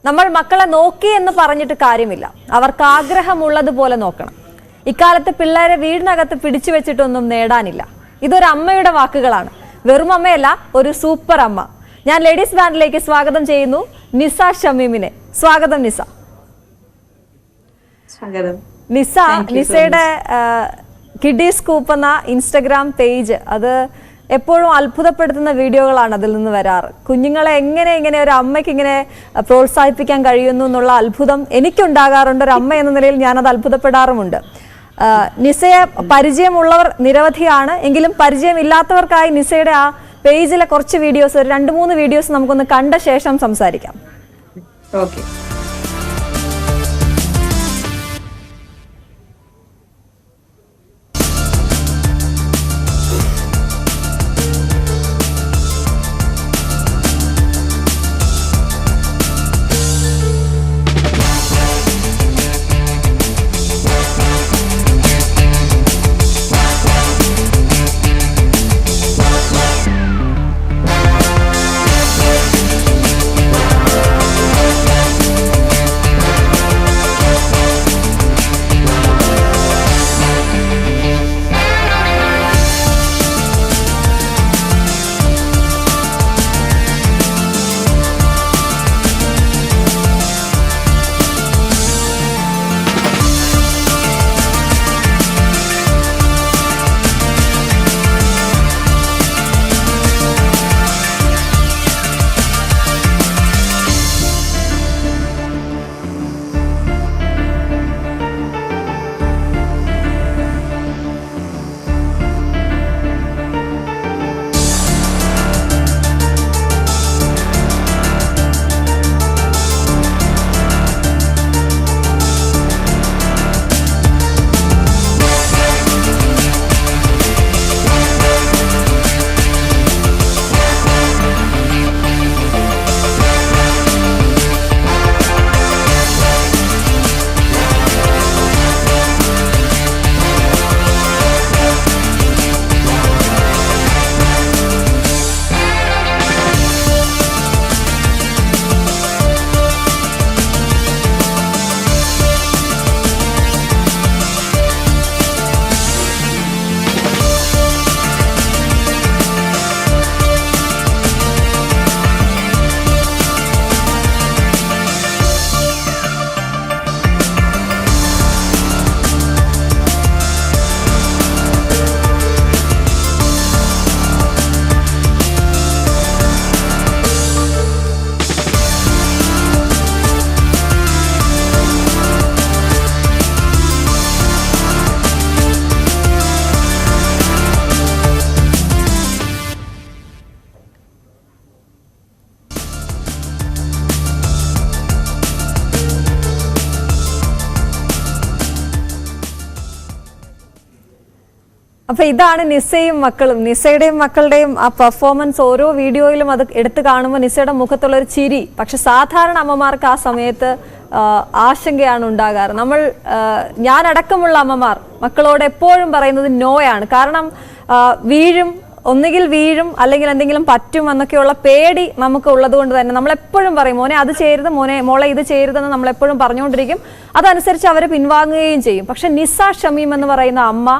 നമ്മൾ മക്കളെ നോക്കി എന്ന് പറഞ്ഞിട്ട് കാര്യമില്ല. അവർക്ക് ആഗ്രഹമുള്ളതുപോലെ നോക്കണം. ഇക്കാലത്ത് പിള്ളേരെ വീടിനകത്ത് പിടിച്ചു വെച്ചിട്ടൊന്നും നേടാനില്ല. ഇതൊരു അമ്മയുടെ വാക്കുകളാണ്. വെറും അമ്മയല്ല, ഒരു സൂപ്പർ അമ്മ. ഞാൻ ലേഡീസ് ബാൻഡിലേക്ക് സ്വാഗതം ചെയ്യുന്നു നിസ ഷമീമിനെ. സ്വാഗതം നിസ. നിസയുടെ കിഡി സ്കൂപ്പ് എന്ന ഇൻസ്റ്റഗ്രാം പേജ്, അത് എപ്പോഴും അത്ഭുതപ്പെടുത്തുന്ന വീഡിയോകളാണ് അതിൽ നിന്ന് വരാറ്. കുഞ്ഞുങ്ങളെ എങ്ങനെ ഒരു അമ്മയ്ക്ക് ഇങ്ങനെ പ്രോത്സാഹിപ്പിക്കാൻ കഴിയുന്നു എന്നുള്ള അത്ഭുതം എനിക്കുണ്ടാകാറുണ്ട്. ഒരു അമ്മ എന്ന നിലയിൽ ഞാനത് അത്ഭുതപ്പെടാറുമുണ്ട്. നിസയെ പരിചയമുള്ളവർ നിരവധിയാണ്. എങ്കിലും പരിചയമില്ലാത്തവർക്കായി നിസയുടെ ആ പേജിലെ കുറച്ച് വീഡിയോസ്, ഒരു 2-3 വീഡിയോസ് നമുക്കൊന്ന് കണ്ട ശേഷം സംസാരിക്കാം. ഓക്കെ. അപ്പൊ ഇതാണ് നിസയും മക്കളും. നിസയുടെയും മക്കളുടെയും ആ പെർഫോമൻസ് ഓരോ വീഡിയോയിലും അത് എടുത്തു കാണുമ്പോൾ നിസയുടെ മുഖത്തുള്ള ഒരു ചിരി. പക്ഷെ സാധാരണ അമ്മമാർക്ക് ആ സമയത്ത് ആശങ്കയാണ് ഉണ്ടാകാറ്. ഞാനടക്കമുള്ള അമ്മമാർ മക്കളോട് എപ്പോഴും പറയുന്നത് നോയാണ്. കാരണം ഒന്നുകിൽ വീഴും, അല്ലെങ്കിൽ എന്തെങ്കിലും പറ്റും എന്നൊക്കെയുള്ള പേടി നമുക്ക് ഉള്ളത് കൊണ്ട് തന്നെ നമ്മളെപ്പോഴും പറയും, മോനെ അത് ചെയ്യരുത്, മോളെ ഇത് ചെയ്യരുതെന്ന് നമ്മളെപ്പോഴും പറഞ്ഞുകൊണ്ടിരിക്കും. അതനുസരിച്ച് അവർ പിൻവാങ്ങുകയും ചെയ്യും. പക്ഷെ നിസ ഷമീം എന്ന് പറയുന്ന അമ്മ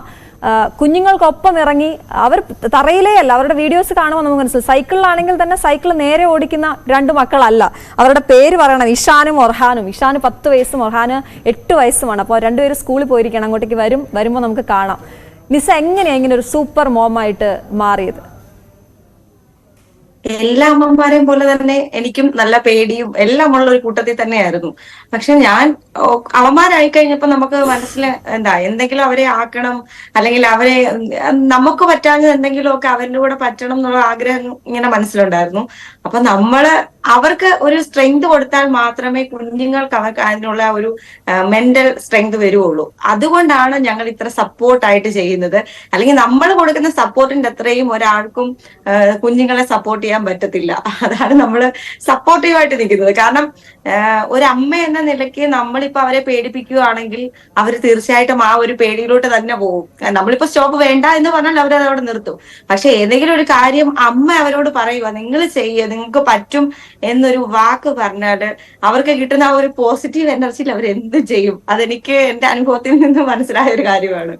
കുഞ്ഞുങ്ങൾക്കൊപ്പം ഇറങ്ങി, അവർ തറയിലേ അല്ല, അവരുടെ വീഡിയോസ് കാണുമ്പോൾ നമുക്ക് മനസ്സിലാവും. സൈക്കിളിലാണെങ്കിൽ തന്നെ സൈക്കിൾ നേരെ ഓടിക്കുന്ന 2 മക്കളല്ല. അവരുടെ പേര് പറയണം, ഇഷാനും ഒർഹാനും. ഇഷാന് 10 വയസ്സും ഒർഹാന് 8 വയസ്സുമാണ്. അപ്പോൾ 2 പേര് സ്കൂളിൽ പോയിരിക്കണം. അങ്ങോട്ടേക്ക് വരുമ്പോൾ നമുക്ക് കാണാം. നിസ എങ്ങനെയാണ് ഇങ്ങനെ ഒരു സൂപ്പർ മോമായിട്ട് മാറിയത്? എല്ലാ അമ്മമാരെയും പോലെ തന്നെ എനിക്കും നല്ല പേടിയും എല്ലാം ഉള്ള ഒരു കൂട്ടത്തിൽ തന്നെയായിരുന്നു. പക്ഷെ ഞാൻ അവന്മാരായി കഴിഞ്ഞപ്പോ നമുക്ക് മനസ്സിൽ എന്തെങ്കിലും അവരെ ആക്കണം, അല്ലെങ്കിൽ അവരെ നമുക്ക് പറ്റാഞ്ഞത് എന്തെങ്കിലും ഒക്കെ അവരുടെ കൂടെ പറ്റണം എന്നുള്ള ആഗ്രഹം ഇങ്ങനെ മനസ്സിലുണ്ടായിരുന്നു. അപ്പൊ അവർക്ക് ഒരു സ്ട്രെങ്ത് കൊടുത്താൽ മാത്രമേ കുഞ്ഞുങ്ങൾക്ക് അവർക്ക് അതിനുള്ള ഒരു മെന്റൽ സ്ട്രെങ്ത് വരുവുള്ളൂ. അതുകൊണ്ടാണ് ഞങ്ങൾ ഇത്ര സപ്പോർട്ടായിട്ട് ചെയ്യുന്നത്. അല്ലെങ്കിൽ നമ്മൾ കൊടുക്കുന്ന സപ്പോർട്ടിന്റെ അത്രയും ഒരാൾക്കും കുഞ്ഞുങ്ങളെ സപ്പോർട്ട് ചെയ്യാൻ പറ്റത്തില്ല. അതാണ് നമ്മൾ സപ്പോർട്ടീവായിട്ട് നിൽക്കുന്നത്. കാരണം ഒരമ്മ എന്ന നിലയ്ക്ക് നമ്മളിപ്പോ അവരെ പേടിപ്പിക്കുകയാണെങ്കിൽ അവർ തീർച്ചയായിട്ടും ആ ഒരു പേടിയിലോട്ട് തന്നെ പോകും. നമ്മളിപ്പോ സ്റ്റോപ്പ് വേണ്ട എന്ന് പറഞ്ഞാൽ അവരതവിടെ നിർത്തും. പക്ഷെ ഏതെങ്കിലും ഒരു കാര്യം അമ്മ അവരോട് പറയുക, നിങ്ങൾ ചെയ്യുക, നിങ്ങൾക്ക് പറ്റും എന്നൊരു വാക്ക് പറഞ്ഞാല് അവർക്ക് കിട്ടുന്ന ആ ഒരു പോസിറ്റീവ് എനർജിയിൽ അവർ എന്ത് ചെയ്യും. അതെനിക്ക് എന്റെ അനുഭവത്തിൽ നിന്ന് മനസ്സിലായ ഒരു കാര്യമാണ്.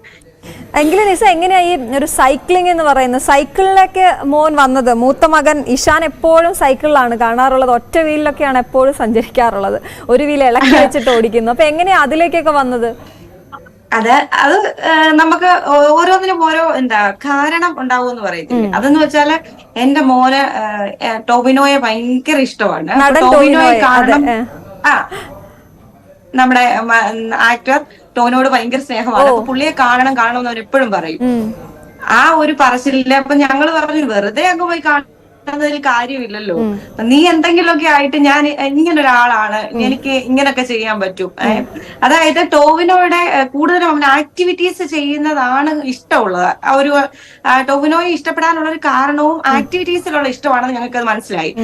എങ്കിലും നിസ എങ്ങനെയാ ഈ ഒരു സൈക്ലിംഗ് എന്ന് പറയുന്നത്, സൈക്കിളിലേക്ക് മോൻ വന്നത്? മൂത്ത മകൻ ഇഷാൻ എപ്പോഴും സൈക്കിളിലാണ് കാണാറുള്ളത്, ഒറ്റ വീലിലൊക്കെയാണ് എപ്പോഴും സഞ്ചരിക്കാറുള്ളത്, ഒരു വീൽ ഇളക്കി വെച്ചിട്ട് ഓടിക്കുന്നു. അപ്പൊ എങ്ങനെയാ അതിലേക്കൊക്കെ വന്നത്? അത് നമുക്ക് ഓരോന്നിനും ഓരോ കാരണം ഉണ്ടാവും എന്ന് പറയത്തില്ലേ. അതെന്ന് വെച്ചാല് എന്റെ മോന് ടോവിനോയെ ഭയങ്കര ഇഷ്ടമാണ്. ടോവിനോയെ കാണണം. നമ്മുടെ ആക്ടർ ടോവിനോട് ഭയങ്കര സ്നേഹമാണ്. അപ്പൊ പുള്ളിയെ കാണണം എന്ന് അവർ എപ്പോഴും പറയും. ആ ഒരു പറച്ചിലില്ല. അപ്പൊ ഞങ്ങള് പറഞ്ഞു വെറുതെ അങ്ങ് പോയി കാണുന്നതിൽ കാര്യമില്ലല്ലോ, നീ എന്തെങ്കിലുമൊക്കെ ആയിട്ട് ഞാൻ ഇങ്ങനെ ഒരാളാണ്, എനിക്ക് ഇങ്ങനൊക്കെ ചെയ്യാൻ പറ്റും. അതായത് ടോവിനോയുടെ കൂടുതലും അവൻ ആക്ടിവിറ്റീസ് ചെയ്യുന്നതാണ് ഇഷ്ടമുള്ളത്. ഒരു ടോവിനോയെ ഇഷ്ടപ്പെടാനുള്ള ഒരു കാരണവും ആക്ടിവിറ്റീസിലുള്ള ഇഷ്ടമാണെന്ന് ഞങ്ങൾക്ക് അത് മനസ്സിലായി.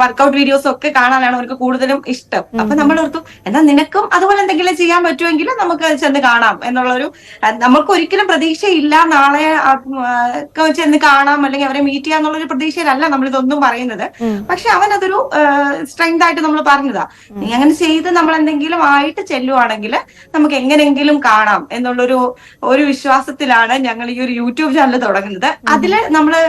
വർക്കൗട്ട് വീഡിയോസ് ഒക്കെ കാണാനാണ് അവർക്ക് കൂടുതലും ഇഷ്ടം. അപ്പൊ നമ്മൾ ഓർത്തു എന്നാ നിനക്കും അതുപോലെ എന്തെങ്കിലും ചെയ്യാൻ പറ്റുമെങ്കിൽ നമുക്ക് ചെന്ന് കാണാം എന്നുള്ളൊരു, നമുക്ക് ഒരിക്കലും പ്രതീക്ഷയില്ല നാളെ ചെന്ന് കാണാം അല്ലെങ്കിൽ അവരെ മീറ്റ് ചെയ്യാന്നുള്ളൊരു പ്രതീക്ഷയിലല്ല നമ്മളിതൊന്നും പറയുന്നത്. പക്ഷെ അവൻ അതൊരു സ്ട്രെങ്ത് ആയിട്ട് നമ്മൾ പറഞ്ഞതാ, നീ അങ്ങനെ ചെയ്ത് നമ്മൾ എന്തെങ്കിലും ആയിട്ട് ചെല്ലുവാണെങ്കിൽ നമുക്ക് എങ്ങനെയെങ്കിലും കാണാം ഒരു വിശ്വാസത്തിലാണ് ഞങ്ങൾ ഈ ഒരു യൂട്യൂബ് ചാനൽ തുടങ്ങുന്നത്. അതില് നമ്മള്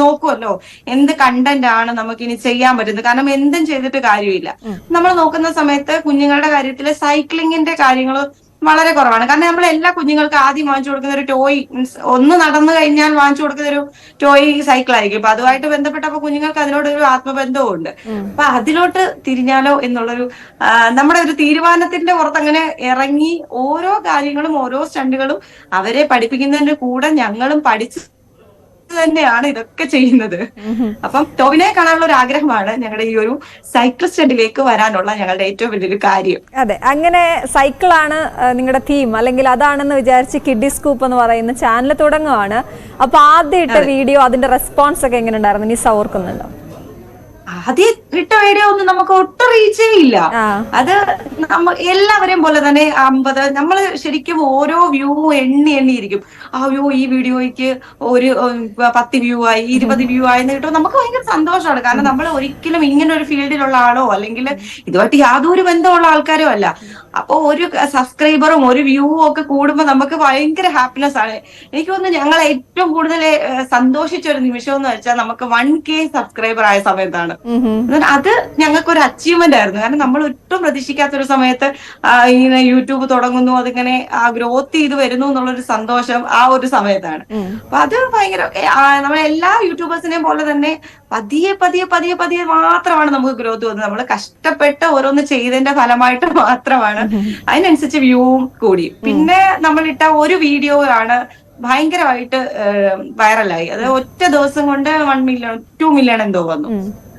നോക്കുമല്ലോ എന്ത് കണ്ടന്റ് ആണ് നമുക്ക് ഇനി ചെയ്യാൻ പറ്റുന്നത്. കാരണം എന്തും ചെയ്തിട്ട് കാര്യമില്ല. നമ്മൾ നോക്കുന്ന സമയത്ത് കുഞ്ഞുങ്ങളുടെ കാര്യത്തില് സൈക്ലിങ്ങിന്റെ കാര്യങ്ങൾ വളരെ കുറവാണ്. കാരണം നമ്മൾ എല്ലാ കുഞ്ഞുങ്ങൾക്ക് ആദ്യം വാങ്ങിച്ചു കൊടുക്കുന്ന ഒരു ടോയ്, ഒന്ന് നടന്നു കഴിഞ്ഞാൽ വാങ്ങിച്ചു കൊടുക്കുന്ന ഒരു ടോയ് സൈക്കിൾ ആയിരിക്കും. അപ്പൊ അതുമായിട്ട് ബന്ധപ്പെട്ടപ്പോ കുഞ്ഞുങ്ങൾക്ക് അതിനോട് ഒരു ആത്മബന്ധവും ഉണ്ട്. അപ്പൊ അതിലോട്ട് തിരിഞ്ഞാലോ എന്നുള്ളൊരു നമ്മുടെ ഒരു തീരുമാനത്തിന്റെ പുറത്ത് അങ്ങനെ ഇറങ്ങി ഓരോ കാര്യങ്ങളും ഓരോ സ്റ്റണ്ടുകളും അവരെ പഠിപ്പിക്കുന്നതിന്റെ കൂടെ ഞങ്ങളും പഠിച്ച് തന്നെയാണ് ഇതൊക്കെ ചെയ്യുന്നത്. അപ്പം ടോവിനെ കാണാനുള്ള ഒരു ആഗ്രഹമാണ് ഞങ്ങളുടെ ഈ ഒരു സൈക്കിൾ സ്റ്റഡിലേക്ക് വരാനുള്ള ഞങ്ങളുടെ ഏറ്റവും വലിയൊരു കാര്യം. അതെ, അങ്ങനെ സൈക്കിളാണ് നിങ്ങളുടെ തീം, അല്ലെങ്കിൽ അതാണെന്ന് വിചാരിച്ച് കിഡി സ്കൂപ്പ് എന്ന് പറയുന്ന ചാനൽ തുടങ്ങുവാണ്. അപ്പൊ ആദ്യം ഇട്ട വീഡിയോ, അതിന്റെ റെസ്പോൺസ് ഒക്കെ എങ്ങനെ ഉണ്ടായിരുന്നു? നിസ ഓർക്കുന്നുണ്ടോ? ആദ്യം ഇട്ട വീഡിയോ ഒന്നും നമുക്ക് ഒട്ടും റീച്ചേ ഇല്ല. അത് എല്ലാവരെയും പോലെ തന്നെ 50, നമ്മള് ശരിക്കും ഓരോ വ്യൂ എണ്ണിയിരിക്കും. ഈ വീഡിയോയ്ക്ക് ഒരു 10 വ്യൂ ആയി, 20 വ്യൂ ആയെന്ന് കിട്ടുമ്പോൾ നമുക്ക് ഭയങ്കര സന്തോഷമാണ്. കാരണം നമ്മൾ ഒരിക്കലും ഇങ്ങനെ ഒരു ഫീൽഡിലുള്ള ആളോ അല്ലെങ്കിൽ ഇതുമായിട്ട് യാതൊരു ബന്ധമുള്ള ആൾക്കാരോ അല്ല. അപ്പൊ ഒരു സബ്സ്ക്രൈബറും ഒരു വ്യൂവും ഒക്കെ കൂടുമ്പോൾ നമുക്ക് ഭയങ്കര ഹാപ്പിനെസ് ആണ്. എനിക്ക് തോന്നുന്നു ഞങ്ങൾ ഏറ്റവും കൂടുതൽ സന്തോഷിച്ച ഒരു നിമിഷം എന്ന് വെച്ചാൽ നമുക്ക് 1K സബ്സ്ക്രൈബർ ആയ സമയത്താണ്. അത് ഞങ്ങൾക്കൊരു അച്ചീവ്മെന്റ് ആയിരുന്നു. കാരണം നമ്മൾ ഒട്ടും പ്രതീക്ഷിക്കാത്തൊരു സമയത്ത് ഇങ്ങനെ യൂട്യൂബ് തുടങ്ങുന്നു, അതിങ്ങനെ ഗ്രോത്ത് ചെയ്ത് വരുന്നു എന്നുള്ളൊരു സന്തോഷം ആ ഒരു സമയത്താണ്. അപ്പൊ അത് ഭയങ്കര, നമ്മളെല്ലാ യൂട്യൂബേഴ്സിനെയും പോലെ തന്നെ പതിയെ മാത്രമാണ് നമുക്ക് ഗ്രോത്ത് വന്നത്. നമ്മൾ കഷ്ടപ്പെട്ട് ഓരോന്ന് ചെയ്തതിന്റെ ഫലമായിട്ട് മാത്രമാണ് അതിനനുസരിച്ച് വ്യൂവും കൂടി. പിന്നെ നമ്മളിട്ട ഒരു വീഡിയോ ആണ് ഭയങ്കരമായിട്ട് വൈറലായി. അത് ഒറ്റ ദിവസം കൊണ്ട് 1 മില്യൺ 2 മില്യൺ എന്തോ വന്നു.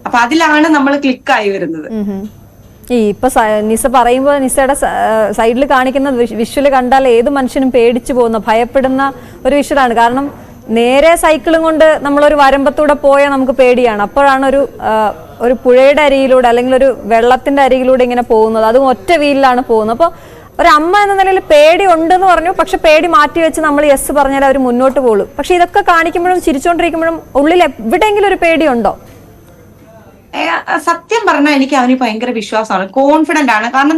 അപ്പൊ അതിലാണ് നമ്മൾ ക്ലിക്കായി വരുന്നത്. ഇപ്പൊ നിസ പറയുമ്പോൾ നിസയുടെ സൈഡിൽ കാണിക്കുന്ന വിഷ്വല് കണ്ടാൽ ഏത് മനുഷ്യനും പേടിച്ചു പോകുന്ന, ഭയപ്പെടുന്ന ഒരു വിഷ്വലാണ്. കാരണം നേരെ സൈക്കിളും കൊണ്ട് നമ്മളൊരു വരമ്പത്തൂടെ പോയാൽ നമുക്ക് പേടിയാണ്. അപ്പോഴാണ് ഒരു പുഴയുടെ അരികിലൂടെ അല്ലെങ്കിൽ ഒരു വെള്ളത്തിന്റെ അരികിലൂടെ ഇങ്ങനെ പോകുന്നത്, അതും ഒറ്റ വീലിലാണ് പോകുന്നത്. അപ്പോൾ ഒരു അമ്മ എന്ന നിലയിൽ പേടി ഉണ്ടെന്ന് പറഞ്ഞു, പക്ഷെ പേടി മാറ്റി വെച്ച് നമ്മൾ യെസ് പറഞ്ഞാൽ അവർ മുന്നോട്ട് പോകുള്ളൂ. പക്ഷെ ഇതൊക്കെ കാണിക്കുമ്പോഴും ചിരിച്ചോണ്ടിരിക്കുമ്പോഴും ഉള്ളിൽ എവിടെയെങ്കിലും ഒരു പേടിയുണ്ടോ? സത്യം പറഞ്ഞാൽ എനിക്ക് അവന് ഭയങ്കര വിശ്വാസമാണ്, കോൺഫിഡന്റ് ആണ്. കാരണം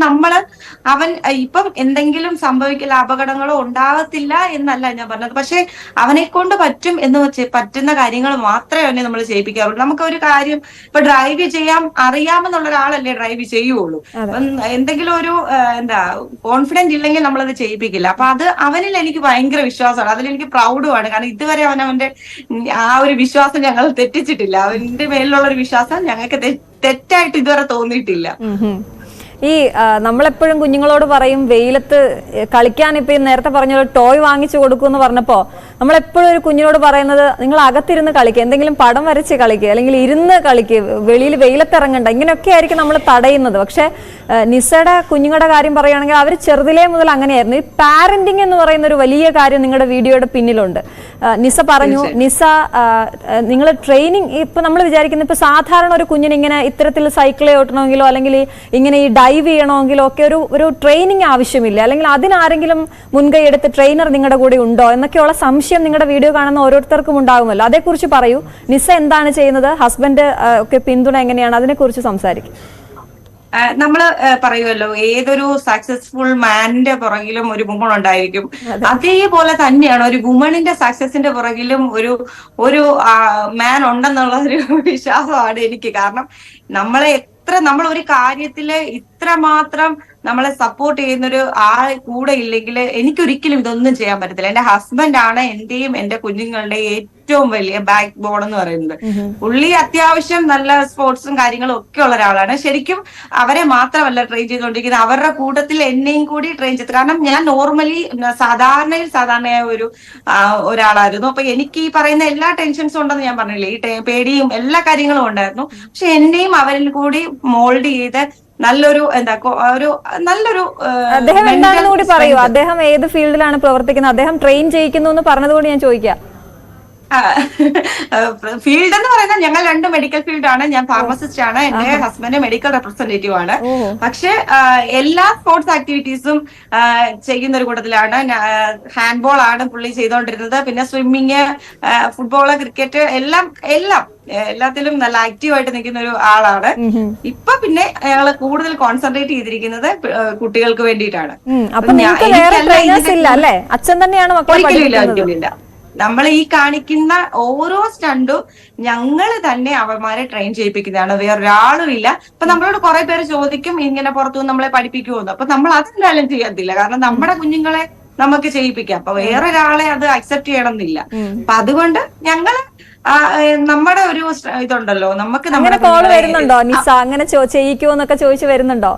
അവൻ ഇപ്പം എന്തെങ്കിലും സംഭവിക്കില്ല, അപകടങ്ങളോ ഉണ്ടാകത്തില്ല എന്നല്ല ഞാൻ പറഞ്ഞത്. പക്ഷെ അവനെ കൊണ്ട് പറ്റും എന്ന് പറ്റുന്ന കാര്യങ്ങൾ മാത്രമേ അവനെ നമ്മൾ ചെയ്യിപ്പിക്കാറുള്ളൂ. നമുക്ക് ഒരു കാര്യം ഇപ്പൊ ഡ്രൈവ് ചെയ്യാൻ അറിയാമെന്നുള്ള ഒരാളല്ലേ ഡ്രൈവ് ചെയ്യുള്ളൂ. എന്തെങ്കിലും ഒരു കോൺഫിഡന്റ് ഇല്ലെങ്കിൽ നമ്മളത് ചെയ്യിപ്പിക്കില്ല. അപ്പൊ അത് അവനിൽ എനിക്ക് ഭയങ്കര വിശ്വാസമാണ്, അതിലെനിക്ക് പ്രൗഡുമാണ്. കാരണം ഇതുവരെ അവന്റെ ആ ഒരു വിശ്വാസം ഞങ്ങൾ തെറ്റിച്ചിട്ടില്ല. അവന്റെ മേലിലുള്ള ഒരു വിശ്വാസം ഞങ്ങൾക്ക് തെറ്റായിട്ട് ഇതുവരെ തോന്നിയിട്ടില്ല. ഈ നമ്മളെപ്പോഴും കുഞ്ഞുങ്ങളോട് പറയും വെയിലത്ത് കളിക്കാൻ, ഇപ്പൊ നേരത്തെ പറഞ്ഞ ടോയ് വാങ്ങിച്ചു കൊടുക്കുമെന്ന് പറഞ്ഞപ്പോ നമ്മളെപ്പോഴും ഒരു കുഞ്ഞിനോട് പറയുന്നത് നിങ്ങൾ അകത്തിരുന്ന് കളിക്കുക, എന്തെങ്കിലും പടം വരച്ച് കളിക്കുക, അല്ലെങ്കിൽ ഇരുന്ന് കളിക്കുക, വെളിയിൽ വെയിലത്തിറങ്ങണ്ട, ഇങ്ങനെയൊക്കെ ആയിരിക്കും നമ്മൾ തടയുന്നത്. പക്ഷെ നിസയുടെ കുഞ്ഞുങ്ങളുടെ കാര്യം പറയുകയാണെങ്കിൽ അവർ ചെറുതിലേ മുതൽ അങ്ങനെയായിരുന്നു. ഈ പാരന്റിങ് എന്ന് പറയുന്ന ഒരു വലിയ കാര്യം നിങ്ങളുടെ വീഡിയോയുടെ പിന്നിലുണ്ട്. നിസ പറഞ്ഞു, നിസ നിങ്ങൾ ട്രെയിനിങ്, ഇപ്പൊ നമ്മൾ വിചാരിക്കുന്നത് ഇപ്പൊ സാധാരണ ഒരു കുഞ്ഞിന് ഇങ്ങനെ ഇത്തരത്തിൽ സൈക്കിളെ ഓട്ടണമെങ്കിലോ അല്ലെങ്കിൽ ഇങ്ങനെ ഈ ഡൈവ് ചെയ്യണമെങ്കിലോ ഒക്കെ ഒരു ട്രെയിനിങ് ആവശ്യമില്ല, അല്ലെങ്കിൽ അതിനാരെങ്കിലും മുൻകൈ എടുത്ത് ട്രെയിനർ നിങ്ങളുടെ കൂടെ ഉണ്ടോ എന്നൊക്കെയുള്ള സംശയം നിങ്ങളുടെ വീഡിയോ കാണുന്ന ഓരോരുത്തർക്കും ഉണ്ടാകുമല്ലോ. അതേക്കുറിച്ച് പറയൂ. നിസ എന്താണ് ചെയ്യുന്നത്, ഹസ്ബൻഡ് ഒക്കെ പിന്തുണ എങ്ങനെയാണ്, അതിനെക്കുറിച്ച് സംസാരിക്കും. നമ്മള് പറയുമല്ലോ, ഏതൊരു സക്സസ്ഫുൾ മാനിന്റെ പുറകിലും ഒരു വുമൺ ഉണ്ടായിരിക്കും. അതേപോലെ തന്നെയാണ് ഒരു വുമണിന്റെ സക്സസിന്റെ പുറകിലും ഒരു മാൻ ഉണ്ടെന്നുള്ള ഒരു വിശ്വാസമാണ് എനിക്ക്. കാരണം നമ്മൾ ഒരു കാര്യത്തില് ഇത്രമാത്രം നമ്മളെ സപ്പോർട്ട് ചെയ്യുന്നൊരു ആൾ കൂടെ ഇല്ലെങ്കിൽ എനിക്കൊരിക്കലും ഇതൊന്നും ചെയ്യാൻ പറ്റത്തില്ല. എന്റെ ഹസ്ബൻഡ് ആണ് എന്റെയും എന്റെ കുഞ്ഞുങ്ങളുടെയും ഏറ്റവും വലിയ ബാക്ക് ബോൺ എന്ന് പറയുന്നത്. പുള്ളി അത്യാവശ്യം നല്ല സ്പോർട്സും കാര്യങ്ങളും ഒക്കെ ഉള്ള ഒരാളാണ്. ശരിക്കും അവരെ മാത്രമല്ല ട്രെയിൻ ചെയ്തുകൊണ്ടിരിക്കുന്നത്, അവരുടെ കൂട്ടത്തിൽ എന്നെയും കൂടി ട്രെയിൻ ചെയ്ത്. കാരണം ഞാൻ നോർമലി സാധാരണയായ ഒരാളായിരുന്നു. അപ്പൊ എനിക്ക് ഈ പറയുന്ന എല്ലാ ടെൻഷൻസും ഉണ്ടെന്ന് ഞാൻ പറഞ്ഞില്ലേ, ഈ പേടിയും എല്ലാ കാര്യങ്ങളും ഉണ്ടായിരുന്നു. പക്ഷെ എന്നെയും അവരിൽ കൂടി മോൾഡ് ചെയ്ത് നല്ലൊരു അദ്ദേഹം എന്താണെന്ന് കൂടി പറയൂ. അദ്ദേഹം ഏത് ഫീൽഡിലാണ് പ്രവർത്തിക്കുന്നത്? അദ്ദേഹം ട്രെയിൻ ചെയ്യിക്കുന്നു എന്ന് പറഞ്ഞതുകൊണ്ട് ഞാൻ ചോദിക്കാം. ഫീൽഡ് എന്ന് പറയുന്നത് ഞങ്ങൾ രണ്ട് മെഡിക്കൽ ഫീൽഡാണ്. ഞാൻ ഫാർമസിസ്റ്റ് ആണ്, എന്റെ ഹസ്ബൻഡ് മെഡിക്കൽ റെപ്രസെന്റേറ്റീവ് ആണ്. പക്ഷെ എല്ലാ സ്പോർട്സ് ആക്ടിവിറ്റീസും ചെയ്യുന്ന ഒരു കൂട്ടത്തിലാണ്. ഹാൻഡ്ബോൾ ആണ് പുള്ളി ചെയ്തുകൊണ്ടിരുന്നത്, പിന്നെ സ്വിമ്മിങ്, ഫുട്ബോള്, ക്രിക്കറ്റ് എല്ലാത്തിലും നല്ല ആക്റ്റീവായിട്ട് നിൽക്കുന്ന ഒരു ആളാണ്. ഇപ്പൊ പിന്നെ ഞങ്ങള് കൂടുതൽ കോൺസെൻട്രേറ്റ് ചെയ്തിരിക്കുന്നത് കുട്ടികൾക്ക് വേണ്ടിയിട്ടാണ്. ഒരിക്കലും നമ്മൾ ഈ കാണിക്കുന്ന ഓരോ സ്റ്റണ്ടും ഞങ്ങൾ തന്നെ അവന്മാരെ ട്രെയിൻ ചെയ്യിപ്പിക്കുന്നതാണ്, വേറൊരാളും ഇല്ല. അപ്പൊ നമ്മളോട് കുറെ പേര് ചോദിക്കും ഇങ്ങനെ പുറത്തുനിന്ന് നമ്മളെ പഠിപ്പിക്കുമെന്ന്. അപ്പൊ നമ്മൾ അതെന്തായാലും ചെയ്യത്തില്ല, കാരണം നമ്മുടെ കുഞ്ഞുങ്ങളെ നമുക്ക് ചെയ്യിപ്പിക്കാം. അപ്പൊ വേറൊരാളെ അത് അക്സെപ്റ്റ് ചെയ്യണം എന്നില്ല. അപ്പൊ അതുകൊണ്ട് ഞങ്ങള് നമ്മുടെ ഒരു ഇതുണ്ടല്ലോ, നമുക്ക് വരുന്നുണ്ടോ നിസ, അങ്ങനെ ചെയ്യിക്കുമെന്നൊക്കെ ചോദിച്ചു വരുന്നുണ്ടോ?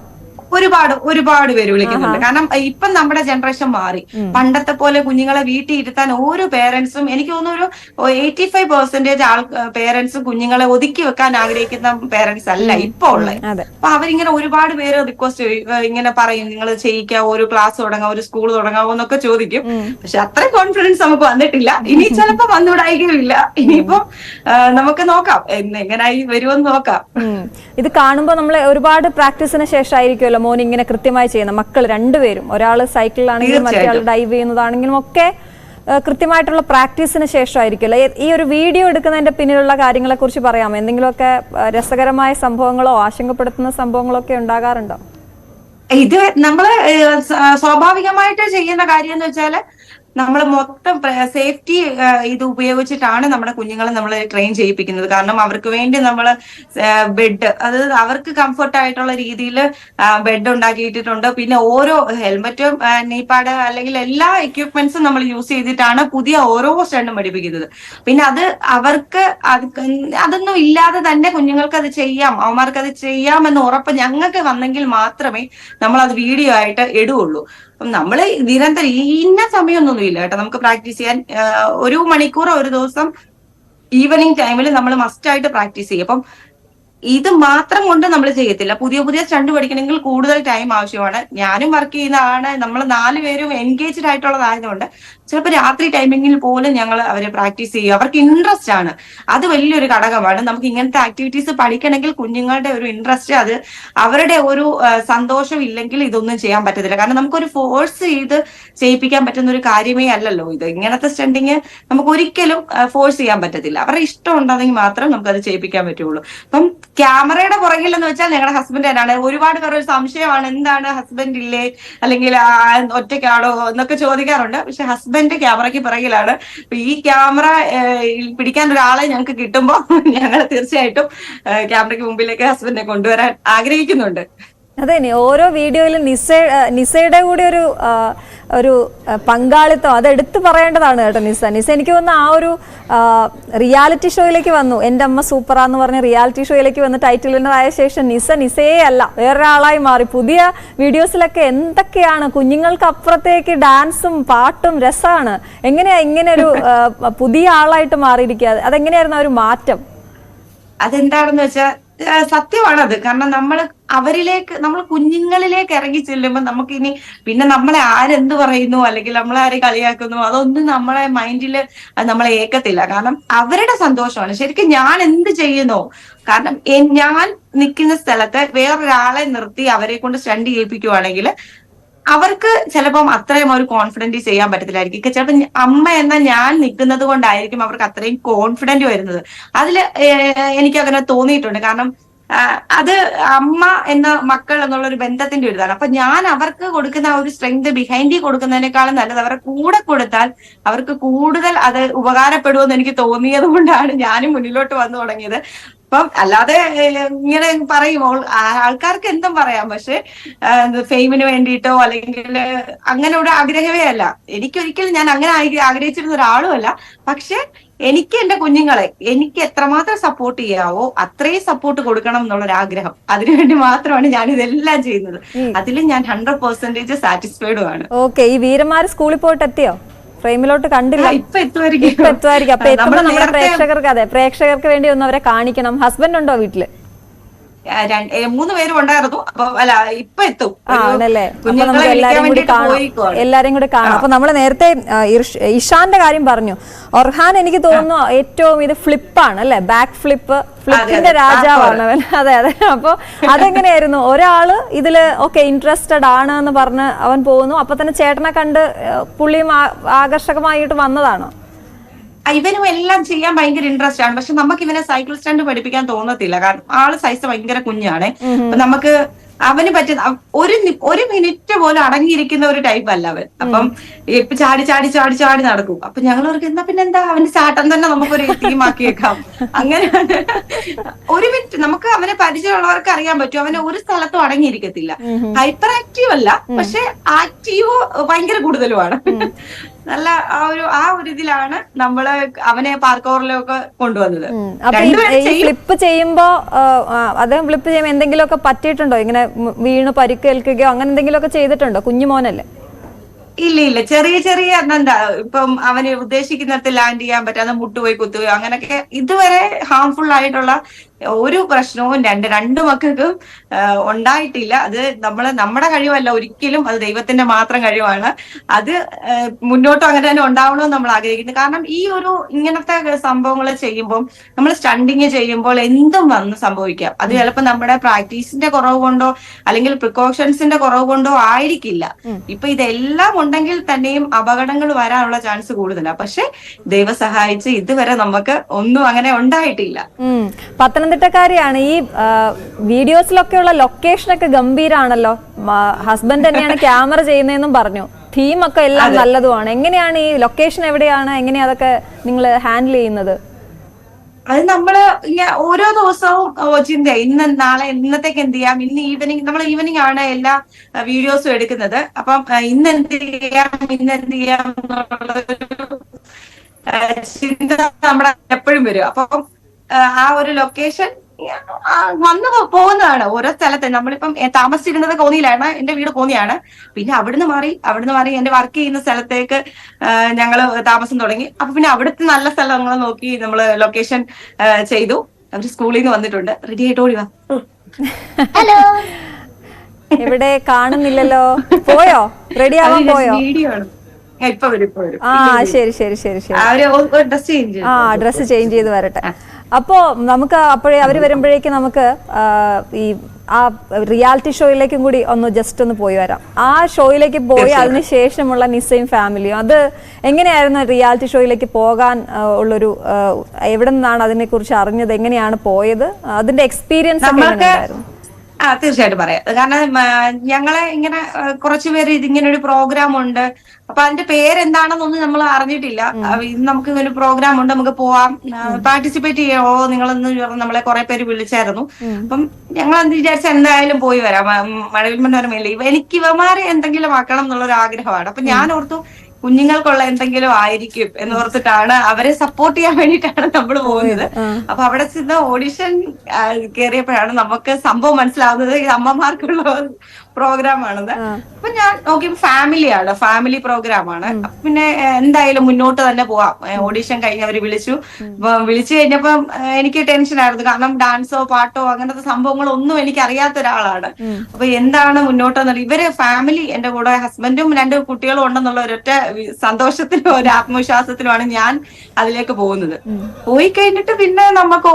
ഒരുപാട് പേര് വിളിക്കുന്നുണ്ട്. കാരണം ഇപ്പം നമ്മുടെ ജനറേഷൻ മാറി. പണ്ടത്തെ പോലെ കുഞ്ഞുങ്ങളെ വീട്ടിൽ ഇരുത്താൻ ഓരോ പേരൻസും, എനിക്ക് തോന്നുന്നു ഒരു 85% പേരൻസും കുഞ്ഞുങ്ങളെ ഒതുക്കി വെക്കാൻ ആഗ്രഹിക്കുന്ന പേരൻസ് അല്ല ഇപ്പൊ ഉള്ളത്. അപ്പൊ അവരിങ്ങനെ ഒരുപാട് പേര് റിക്വസ്റ്റ് ഇങ്ങനെ പറയും, നിങ്ങൾ ചെയ്യിക്കാം, ഒരു ക്ലാസ് തുടങ്ങാം, ഒരു സ്കൂൾ തുടങ്ങാമോ എന്നൊക്കെ ചോദിക്കും. പക്ഷെ അത്ര കോൺഫിഡൻസ് നമുക്ക് വന്നിട്ടില്ല. ഇനി ചിലപ്പോ വന്നുവിടായില്ല. ഇനിയിപ്പം നമുക്ക് നോക്കാം എങ്ങനായി വരുമെന്ന് നോക്കാം. ഇത് കാണുമ്പോ നമ്മള് ഒരുപാട് പ്രാക്ടീസിന് ശേഷമായിരിക്കുമല്ലോ മോൻ ഇങ്ങനെ കൃത്യമായി ചെയ്യുന്ന. മക്കൾ രണ്ടുപേരും, ഒരാൾ സൈക്കിളിലാണെങ്കിലും മറ്റേ ഡൈവ് ചെയ്യുന്നതാണെങ്കിലും ഒക്കെ കൃത്യമായിട്ടുള്ള പ്രാക്ടീസിന് ശേഷമായിരിക്കുമല്ലോ. ഈ ഒരു വീഡിയോ എടുക്കുന്നതിന്റെ പിന്നിലുള്ള കാര്യങ്ങളെ കുറിച്ച് പറയാമോ? എന്തെങ്കിലുമൊക്കെ രസകരമായ സംഭവങ്ങളോ ആശങ്കപ്പെടുത്തുന്ന സംഭവങ്ങളോ ഒക്കെ ഉണ്ടാകാറുണ്ടോ? ഇത് നമ്മള് സ്വാഭാവികമായിട്ട് ചെയ്യുന്ന കാര്യം എന്ന് വെച്ചാല് നമ്മൾ മൊത്തം സേഫ്റ്റി ഇത് ഉപയോഗിച്ചിട്ടാണ് നമ്മുടെ കുഞ്ഞുങ്ങളെ നമ്മൾ ട്രെയിൻ ചെയ്യിപ്പിക്കുന്നത്. കാരണം അവർക്ക് വേണ്ടി നമ്മൾ ബെഡ്, അത് അവർക്ക് കംഫർട്ട് ആയിട്ടുള്ള രീതിയിൽ ബെഡ് ഉണ്ടാക്കിയിട്ടുണ്ട്. പിന്നെ ഓരോ ഹെൽമറ്റും നീപ്പാട് അല്ലെങ്കിൽ എല്ലാ എക്യുപ്മെന്റ്സും നമ്മൾ യൂസ് ചെയ്തിട്ടാണ് പുതിയ ഓരോ സ്റ്റണ്ടും പഠിപ്പിക്കുന്നത്. പിന്നെ അത് അവർക്ക് അതൊന്നും ഇല്ലാതെ തന്നെ കുഞ്ഞുങ്ങൾക്ക് അത് ചെയ്യാം, അവന്മാർക്ക് അത് ചെയ്യാമെന്ന് ഉറപ്പ് ഞങ്ങൾക്ക് വന്നെങ്കിൽ മാത്രമേ നമ്മൾ അത് വീഡിയോ ആയിട്ട് ഇടുകയുള്ളൂ. നമ്മള് നിരന്തരം ഇന്ന സമയമൊന്നും ഇല്ല കേട്ടോ, നമുക്ക് പ്രാക്ടീസ് ചെയ്യാൻ 1 മണിക്കൂർ ഒരു ദിവസം ഈവനിങ് ടൈമിൽ നമ്മൾ മസ്റ്റ് ആയിട്ട് പ്രാക്ടീസ് ചെയ്യും. അപ്പം ഇത് മാത്രം കൊണ്ട് നമ്മൾ ചെയ്യത്തില്ല. പുതിയ സ്റ്റണ്ട് പഠിക്കണമെങ്കിൽ കൂടുതൽ ടൈം ആവശ്യമാണ്. ഞാനും വർക്ക് ചെയ്യുന്ന ആളാണ്. നമ്മൾ 4 പേരും എൻഗേജ്ഡ് ആയിട്ടുള്ളതായതുകൊണ്ട് ചിലപ്പോൾ രാത്രി ടൈമിങ്ങിൽ പോലും ഞങ്ങൾ അവരെ പ്രാക്ടീസ് ചെയ്യും. അവർക്ക് ഇൻട്രസ്റ്റ് ആണ്, അത് വലിയൊരു ഘടകമാണ്. നമുക്ക് ഇങ്ങനത്തെ ആക്ടിവിറ്റീസ് പഠിക്കണമെങ്കിൽ കുഞ്ഞുങ്ങളുടെ ഒരു ഇൻട്രസ്റ്റ്, അത് അവരുടെ ഒരു സന്തോഷം ഇല്ലെങ്കിൽ ഇതൊന്നും ചെയ്യാൻ പറ്റത്തില്ല. കാരണം നമുക്കൊരു ഫോഴ്സ് ചെയ്ത് ചെയ്യിപ്പിക്കാൻ പറ്റുന്ന ഒരു കാര്യമേ അല്ലല്ലോ ഇത്. ഇങ്ങനത്തെ സ്റ്റണ്ടിങ് നമുക്ക് ഒരിക്കലും ഫോഴ്സ് ചെയ്യാൻ പറ്റത്തില്ല. അവരുടെ ഇഷ്ടം ഉണ്ടെങ്കിൽ മാത്രം നമുക്കത് ചെയ്യിപ്പിക്കാൻ പറ്റുള്ളൂ. അപ്പം ക്യാമറയുടെ പുറകിൽ എന്ന് വെച്ചാൽ ഞങ്ങളുടെ ഹസ്ബൻഡ് തന്നെയാണ്. ഒരുപാട് പേർ ഒരു സംശയമാണ്, എന്താണ് ഹസ്ബൻഡ് ഇല്ലേ അല്ലെങ്കിൽ ഒറ്റയ്ക്കാണോ എന്നൊക്കെ ചോദിക്കാറുണ്ട്. പക്ഷെ ഹസ്ബൻഡ് ക്യാമറയ്ക്ക് പിറകിലാണ്. ഈ ക്യാമറ പിടിക്കാൻ ഒരാളെ ഞങ്ങൾക്ക് കിട്ടുമ്പോൾ ഞങ്ങൾ തീർച്ചയായിട്ടും ക്യാമറയ്ക്ക് മുമ്പിലേക്ക് ഹസ്ബൻഡിനെ കൊണ്ടുവരാൻ ആഗ്രഹിക്കുന്നുണ്ട്. അതെ, ഓരോ വീഡിയോയിലും നിസയുടെ കൂടി ഒരു പങ്കാളിത്തം അത് എടുത്തു പറയേണ്ടതാണ് കേട്ടോ. നിസ എനിക്ക് തോന്നുന്നു ആ ഒരു റിയാലിറ്റി ഷോയിലേക്ക് വന്നു. എൻ്റെ അമ്മ സൂപ്പറാന്ന് പറഞ്ഞ റിയാലിറ്റി ഷോയിലേക്ക് വന്ന് ടൈറ്റിൽ വിന്നർ ആയ ശേഷം നിസയെ അല്ല വേറൊരാളായി മാറി. പുതിയ വീഡിയോസിലൊക്കെ എന്തൊക്കെയാണ്, കുഞ്ഞുങ്ങൾക്ക് അപ്പുറത്തേക്ക് ഡാൻസും പാട്ടും രസമാണ്. എങ്ങനെയാ ഇങ്ങനെ ഒരു പുതിയ ആളായിട്ട് മാറിയിരിക്കുക? അതെങ്ങനെയായിരുന്നു ആ ഒരു മാറ്റം? അതെന്താണെന്ന് വെച്ചാൽ സത്യമാണത്. കാരണം നമ്മൾ അവരിലേക്ക് നമ്മൾ കുഞ്ഞുങ്ങളിലേക്ക് ഇറങ്ങി ചെല്ലുമ്പോൾ നമുക്ക് ഇനി പിന്നെ നമ്മളെ ആരെന്ത് പറയുന്നു അല്ലെങ്കിൽ നമ്മളെ ആരെ കളിയാക്കുന്നു അതൊന്നും നമ്മളെ മൈൻഡില് നമ്മളെ ഏക്കത്തില്ല. കാരണം അവരുടെ സന്തോഷമാണ്. ശരിക്കും ഞാൻ എന്ത് ചെയ്യുന്നു, കാരണം ഞാൻ നിൽക്കുന്ന സ്ഥലത്ത് വേറൊരാളെ നിർത്തി അവരെ കൊണ്ട് സ്റ്റണ്ട് ചെയ്യിപ്പിക്കുവാണെങ്കിൽ അവർക്ക് ചിലപ്പം അത്രയും ഒരു കോൺഫിഡന്റ് ചെയ്യാൻ പറ്റത്തില്ലായിരിക്കും. ചിലപ്പോൾ അമ്മ എന്ന ഞാൻ നിൽക്കുന്നത് കൊണ്ടായിരിക്കും അവർക്ക് അത്രയും കോൺഫിഡന്റ് വരുന്നത്. അതില് എനിക്ക് അങ്ങനെ തോന്നിയിട്ടുണ്ട്. കാരണം അത് അമ്മ എന്ന മക്കൾ എന്നുള്ള ഒരു ബന്ധത്തിന്റെ ഒരു ഇതാണ്. അപ്പൊ ഞാൻ അവർക്ക് കൊടുക്കുന്ന ആ ഒരു സ്ട്രെങ്ത് ബിഹൈൻഡ് കൊടുക്കുന്നതിനേക്കാളും നല്ലത് അവരെ കൂടെ കൊടുത്താൽ അവർക്ക് കൂടുതൽ അത് ഉപകാരപ്പെടുമെന്ന് എനിക്ക് തോന്നിയത് കൊണ്ടാണ് ഞാനും മുന്നിലോട്ട് വന്നു തുടങ്ങിയത്. അപ്പം അല്ലാതെ ഇങ്ങനെ പറയുമ്പോൾ ആൾക്കാർക്ക് എന്തും പറയാം, പക്ഷെ ഫെയിമിന് വേണ്ടിയിട്ടോ അല്ലെങ്കിൽ അങ്ങനെ ഒരു ആഗ്രഹമേ അല്ല. എനിക്കൊരിക്കലും ഞാൻ അങ്ങനെ ആഗ്രഹിച്ചിരുന്ന ഒരാളും അല്ല. പക്ഷെ എനിക്ക് എന്റെ കുഞ്ഞുങ്ങളെ എനിക്ക് എത്രമാത്രം സപ്പോർട്ട് ചെയ്യാവോ അത്രയും സപ്പോർട്ട് കൊടുക്കണം എന്നുള്ളൊരു ആഗ്രഹം. അതിനുവേണ്ടി മാത്രമാണ് ഞാൻ ഇതെല്ലാം ചെയ്യുന്നത്. അതിൽ ഞാൻ 100% സാറ്റിസ്ഫൈഡും ആണ്. ഓക്കെ, ഈ വീരന്മാര് സ്കൂളിൽ പോയിട്ട് എത്തിയോ? ഫ്രെയിമിലോട്ട് കണ്ടില്ല. ഇപ്പൊ എത്തുമായിരിക്കും. അപ്പൊ എത്തുമ്പോ നമ്മുടെ പ്രേക്ഷകർക്ക് വേണ്ടി ഒന്ന് അവരെ കാണിക്കണം. ഹസ്ബൻഡ് ഉണ്ടോ വീട്ടില്? 3 പേരും ഉണ്ടായിരുന്നു. അപ്പൊ അല്ല ഇപ്പൊ എത്തും. ആണല്ലേ? അപ്പൊ നമുക്ക് എല്ലാരും കൂടി കാണാം. അപ്പൊ നമ്മള് നേരത്തെ ഇഷാന്റെ കാര്യം പറഞ്ഞു. ഒർഹാൻ എനിക്ക് തോന്നുന്നു ഏറ്റവും ഇത് ഫ്ലിപ്പാണ് അല്ലെ? ബാക്ക് ഫ്ലിപ്പിന്റെ രാജാവാണ് അവൻ. അതെ അതെ. അപ്പൊ അതെങ്ങനെയായിരുന്നു? ഒരാള് ഇതില് ഓക്കെ ഇൻട്രസ്റ്റഡ് ആണ് എന്ന് പറഞ്ഞ് അവൻ പോകുന്നു, അപ്പൊ തന്നെ ചേട്ടനെ കണ്ട് പുള്ളിയും ആകർഷകമായിട്ട് വന്നതാണോ? ഇവനും എല്ലാം ചെയ്യാൻ ഭയങ്കര ഇൻട്രസ്റ്റ് ആണ്. പക്ഷെ നമുക്ക് ഇവനെ സൈക്കിൾ സ്റ്റാൻഡ് പഠിപ്പിക്കാൻ തോന്നത്തില്ല. കാരണം ആള് സൈസ് ഭയങ്കര കുഞ്ഞാണ്. അപ്പൊ നമുക്ക് അവന് പറ്റുന്ന ഒരു മിനിറ്റ് പോലും അടങ്ങിയിരിക്കുന്ന ഒരു ടൈപ്പ് അല്ല അവൻ. അപ്പം ഇപ്പൊ ചാടി ചാടി ചാടി ചാടി നടക്കും. അപ്പൊ ഞങ്ങൾ എന്നാ പിന്നെ എന്താ അവന്റെ ചാട്ടം തന്നെ നമുക്കൊരു തീമാക്കിയേക്കാം. അങ്ങനെയാണ്. ഒരു മിനിറ്റ് നമുക്ക് അവനെ പരിചയമുള്ളവർക്ക് അറിയാൻ പറ്റും അവനെ ഒരു സ്ഥലത്തും അടങ്ങിയിരിക്കത്തില്ല. ഹൈപ്പർ ആക്റ്റീവ് അല്ല, പക്ഷെ ആക്റ്റീവ് ഭയങ്കര കൂടുതലുമാണ്. നല്ല ആ ഒരു ഇതിലാണ് നമ്മള് അവനെ പാർക്കോറിലൊക്കെ കൊണ്ടുവന്നത്. ഫ്ലിപ്പ് ചെയ്യുമ്പോ അദ്ദേഹം ഫ്ലിപ്പ് ചെയ്യുമ്പോ എന്തെങ്കിലുമൊക്കെ പറ്റിയിട്ടുണ്ടോ? ഇങ്ങനെ വീണ് പരിക്കേൽക്കുകയോ അങ്ങനെ എന്തെങ്കിലുമൊക്കെ ചെയ്തിട്ടുണ്ടോ? കുഞ്ഞുമോനല്ലേ? ഇല്ല ചെറിയ ചെറിയ എന്താ ഇപ്പം അവന് ഉദ്ദേശിക്കുന്നിടത്ത് ലാൻഡ് ചെയ്യാൻ പറ്റാതെ മുട്ടുപോയി കുത്തുകയോ അങ്ങനെയൊക്കെ ഇതുവരെ ഹാംഫുൾ ആയിട്ടുള്ള ഒരു പ്രശ്നവും രണ്ടു മക്കൾക്കും ഉണ്ടായിട്ടില്ല. അത് നമ്മുടെ കഴിവല്ല ഒരിക്കലും, അത് ദൈവത്തിന്റെ മാത്രം കഴിവാണ്. അത് മുന്നോട്ടും അങ്ങനെ തന്നെ ഉണ്ടാവണമെന്ന് നമ്മൾ ആഗ്രഹിക്കുന്നു. കാരണം ഈ ഒരു ഇങ്ങനത്തെ സംഭവങ്ങൾ ചെയ്യുമ്പോൾ നമ്മൾ സ്റ്റണ്ടിങ് ചെയ്യുമ്പോൾ എന്തും വന്ന് സംഭവിക്കാം. അത് ചിലപ്പോൾ നമ്മുടെ പ്രാക്ടീസിന്റെ കുറവ് കൊണ്ടോ അല്ലെങ്കിൽ പ്രിക്കോഷൻസിന്റെ കുറവ് കൊണ്ടോ ആയിരിക്കില്ല. ഇപ്പൊ ഇതെല്ലാം ഉണ്ടെങ്കിൽ തന്നെയും അപകടങ്ങൾ വരാനുള്ള ചാൻസ് കൂടുതലാണ്. പക്ഷെ ദൈവം സഹായിച്ച് ഇതുവരെ നമുക്ക് ഒന്നും അങ്ങനെ ഉണ്ടായിട്ടില്ല. പത്തനംതിട്ടക്കാരിയാണ്. ഈ വീഡിയോസിലൊക്കെയുള്ള ലൊക്കേഷനൊക്കെ ഗംഭീരാണല്ലോ. ഹസ്ബൻഡ് തന്നെയാണ് ക്യാമറ ചെയ്യുന്നതെന്നും പറഞ്ഞു. തീമൊക്കെ എല്ലാം നല്ലതുമാണ്. എങ്ങനെയാണ് ഈ ലൊക്കേഷൻ എവിടെയാണ്, എങ്ങനെയാ അതൊക്കെ നിങ്ങൾ ഹാൻഡിൽ ചെയ്യുന്നത്? അത് നമ്മള് ഓരോ ദിവസവും ചിന്ത ഇന്ന് നാളെ ഇന്നത്തേക്ക് എന്ത് ചെയ്യാം, ഇന്ന് ഈവനിങ് നമ്മൾ ഈവനിങ് ആണ് എല്ലാ വീഡിയോസും എടുക്കുന്നത്. അപ്പം ഇന്ന് എന്ത് ചെയ്യാം എന്നുള്ളൊരു ചിന്ത നമ്മുടെ എപ്പോഴും വരും. അപ്പം ആ ഒരു ലൊക്കേഷൻ വന്നു പോകുന്നതാണ് ഓരോ സ്ഥലത്ത്. നമ്മളിപ്പം താമസിച്ചിരുന്നത് കോന്നിയിലാണ്, എന്റെ വീട് കോന്നിയാണ്. പിന്നെ അവിടുന്ന് മാറി എന്റെ വർക്ക് ചെയ്യുന്ന സ്ഥലത്തേക്ക് ഞങ്ങള് താമസം തുടങ്ങി. അപ്പൊ പിന്നെ അവിടുത്തെ നല്ല സ്ഥലങ്ങൾ നോക്കി നമ്മള് ലൊക്കേഷൻ ചെയ്തു. അവര് സ്കൂളിൽ നിന്ന് വന്നിട്ടുണ്ട്, റെഡി ആയിട്ട് ഓടി വാ. ഹലോ, എവിടെ കാണുന്നില്ലല്ലോ? പോയോ? റെഡി ആവാൻ പോയോ? വീഡിയോ ആണ്. ഇപ്പൊ വരും. ആ ശരി ശരി ശരി ശരി. ഡ്രസ് ചേഞ്ച് ചെയ്ത് വരട്ടെ. അപ്പോ നമുക്ക് അവര് വരുമ്പോഴേക്കും നമുക്ക് ഈ ആ റിയാലിറ്റി ഷോയിലേക്കും കൂടി ജസ്റ്റ് ഒന്ന് പോയി വരാം. ആ ഷോയിലേക്ക് പോയി അതിനുശേഷമുള്ള നിസയും ഫാമിലിയും, അത് എങ്ങനെയായിരുന്നു റിയാലിറ്റി ഷോയിലേക്ക് പോകാൻ ഉള്ളൊരു, എവിടെ നിന്നാണ് അതിനെ കുറിച്ച് അറിഞ്ഞത്, എങ്ങനെയാണ് പോയത്, അതിന്റെ എക്സ്പീരിയൻസ് ഒക്കെ എങ്ങനെയായിരുന്നു? തീർച്ചയായിട്ടും പറയാം. കാരണം ഞങ്ങളെ ഇങ്ങനെ കുറച്ചുപേര് ഇതിങ്ങനെ ഒരു പ്രോഗ്രാം ഉണ്ട്, അപ്പൊ അതിന്റെ പേരെന്താണെന്നൊന്നും നമ്മൾ അറിഞ്ഞിട്ടില്ല. ഇത് നമുക്ക് ഇങ്ങനെ ഒരു പ്രോഗ്രാം ഉണ്ട്, നമുക്ക് പോവാം, പാർട്ടിസിപ്പേറ്റ് ചെയ്യാമോ നിങ്ങളെന്ന് നമ്മളെ കുറെ പേര് വിളിച്ചായിരുന്നു. അപ്പം ഞങ്ങൾ എന്ത് വിചാരിച്ച എന്തായാലും പോയി വരാം. മഴവിൽ മനോരമയില്ലേ, എനിക്ക് ഇവമാരെ എന്തെങ്കിലും ആക്കണം എന്നുള്ളൊരു ആഗ്രഹമാണ്. അപ്പൊ ഞാൻ ഓർത്തു കുഞ്ഞുങ്ങൾക്കുള്ള എന്തെങ്കിലും ആയിരിക്കും എന്ന് ഓർത്തിട്ടാണ്, അവരെ സപ്പോർട്ട് ചെയ്യാൻ വേണ്ടിയിട്ടാണ് നമ്മൾ പോകുന്നത്. അപ്പൊ അവിടെ ചെന്ന് ഓഡിഷൻ കയറിയപ്പോഴാണ് നമുക്ക് സംഭവം മനസ്സിലാവുന്നത് ഇത് അമ്മമാർക്കുള്ള പ്രോഗ്രാം ആണെന്ന്. അപ്പൊ ഞാൻ നോക്കിയപ്പോ ഫാമിലി പ്രോഗ്രാമാണ്. പിന്നെ എന്തായാലും മുന്നോട്ട് തന്നെ പോവാം. ഓഡീഷൻ കഴിഞ്ഞ് അവര് വിളിച്ചു കഴിഞ്ഞപ്പം എനിക്ക് ടെൻഷൻ ആയിരുന്നു. കാരണം ഡാൻസോ പാട്ടോ അങ്ങനത്തെ സംഭവങ്ങളോ ഒന്നും എനിക്ക് അറിയാത്ത ഒരാളാണ്. അപ്പൊ എന്താണ് മുന്നോട്ട് ഇവര് ഫാമിലി എന്റെ കൂടെ ഹസ്ബൻഡും 2 കുട്ടികളും ഉണ്ടെന്നുള്ള ഒരൊറ്റ സന്തോഷത്തിലും ഒരു ആത്മവിശ്വാസത്തിലുമാണ് ഞാൻ അതിലേക്ക് പോകുന്നത്. പോയി കഴിഞ്ഞിട്ട് പിന്നെ നമുക്ക്